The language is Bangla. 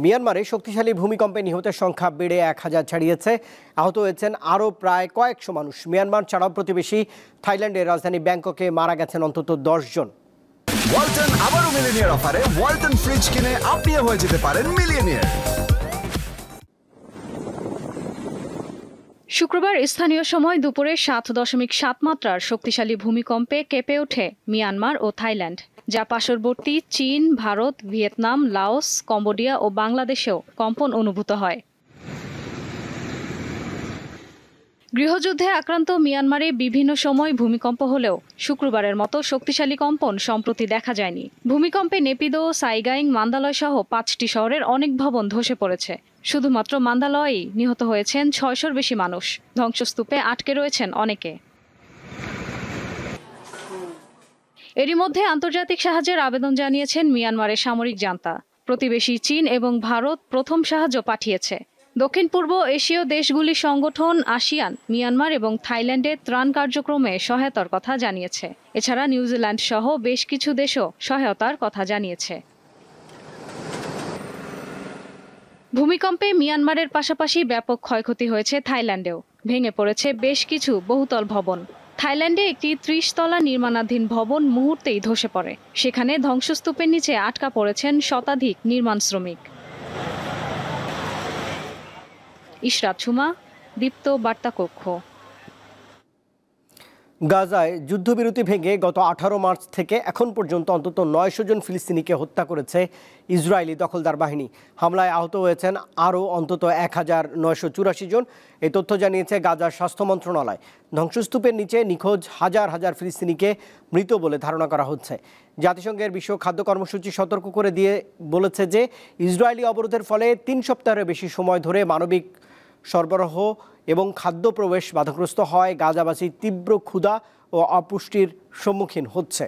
মিয়ানমারে শক্তিশালী ভূমিকম্পে নিহতের সংখ্যা বেড়ে 1000 ছাড়িয়েছে। আহত হয়েছেন আরও প্রায় কয়েকশো মানুষ। মিয়ানমার ছাড়াও প্রতিবেশী থাইল্যান্ডের রাজধানী ব্যাংককে মারা গেছেন অন্তত 10 জন। ওয়ালটন আবারও মিলিয়নিয়ার অফারে ওয়ালটন ফ্রিজ কিনে আপনিও হয়ে যেতে পারেন মিলিয়নিয়ার। শুক্রবার স্থানীয় সময় দুপুরে 7.7 মাত্রার শক্তিশালী ভূমিকম্পে কেঁপে ওঠে মিয়ানমার ও থাইল্যান্ড, যা পার্শ্ববর্তী চীন, ভারত, ভিয়েতনাম, লাওস, কম্বোডিয়া ও বাংলাদেশেও কম্পন অনুভূত হয়। গৃহযুদ্ধে আক্রান্ত মিয়ানমারে বিভিন্ন সময় ভূমিকম্প হলেও শুক্রবারের মতো শক্তিশালী কম্পন সম্প্রতি দেখা যায়নি। ভূমিকম্পে নেপিদো, সাইগাইং, মান্দালয় সহ 5টি শহরের অনেক ভবন ধসে পড়েছে। শুধুমাত্র মান্দালয়েই নিহত হয়েছেন 600-র বেশি মানুষ। ধ্বংসস্তূপে আটকে রয়েছেন অনেকে। এরই মধ্যে আন্তর্জাতিক সাহায্যের আবেদন জানিয়েছেন মিয়ানমারের সামরিক জান্তা। প্রতিবেশী চীন এবং ভারত প্রথম সাহায্য পাঠিয়েছে। দক্ষিণ পূর্ব এশীয় দেশগুলির সংগঠন আসিয়ান মিয়ানমার এবং থাইল্যান্ডে ত্রাণ কার্যক্রমে সহায়তার কথা জানিয়েছে। এছাড়া নিউজিল্যান্ড সহ বেশ কিছু দেশও সহায়তার কথা জানিয়েছে। ভূমিকম্পে মিয়ানমারের পাশাপাশি ব্যাপক ক্ষয়ক্ষতি হয়েছে থাইল্যান্ডেও। ভেঙে পড়েছে বেশ কিছু বহুতল ভবন। থাইল্যান্ডে একটি 30 তলা নির্মাণাধীন ভবন মুহূর্তেই ধসে পড়ে। সেখানে ধ্বংসস্তূপের নিচে আটকা পড়েছেন শতাধিক নির্মাণ শ্রমিক। ইশরাত ঝুমা, দীপ্ত বার্তা কক্ষ। গাজায় যুদ্ধবিরতি ভেঙে গত 18 মার্চ থেকে এখন পর্যন্ত অন্তত 900 জন ফিলিস্তিনিকে হত্যা করেছে ইসরায়েলি দখলদার বাহিনী। হামলায় আহত হয়েছেন আরও অন্তত 1984 জন। এই তথ্য জানিয়েছে গাজার স্বাস্থ্য মন্ত্রণালয়। ধ্বংসস্তূপের নিচে নিখোঁজ হাজার হাজার ফিলিস্তিনিকে মৃত বলে ধারণা করা হচ্ছে। জাতিসংঘের বিশ্ব খাদ্য কর্মসূচি সতর্ক করে দিয়ে বলেছে যে ইসরায়েলি অবরোধের ফলে 3 সপ্তাহের বেশি সময় ধরে মানবিক সরবরাহ এবং খাদ্য প্রবেশ বাধাগ্রস্ত হয়। গাজাবাসী তীব্র ক্ষুধা ও অপুষ্টির সম্মুখীন হচ্ছে।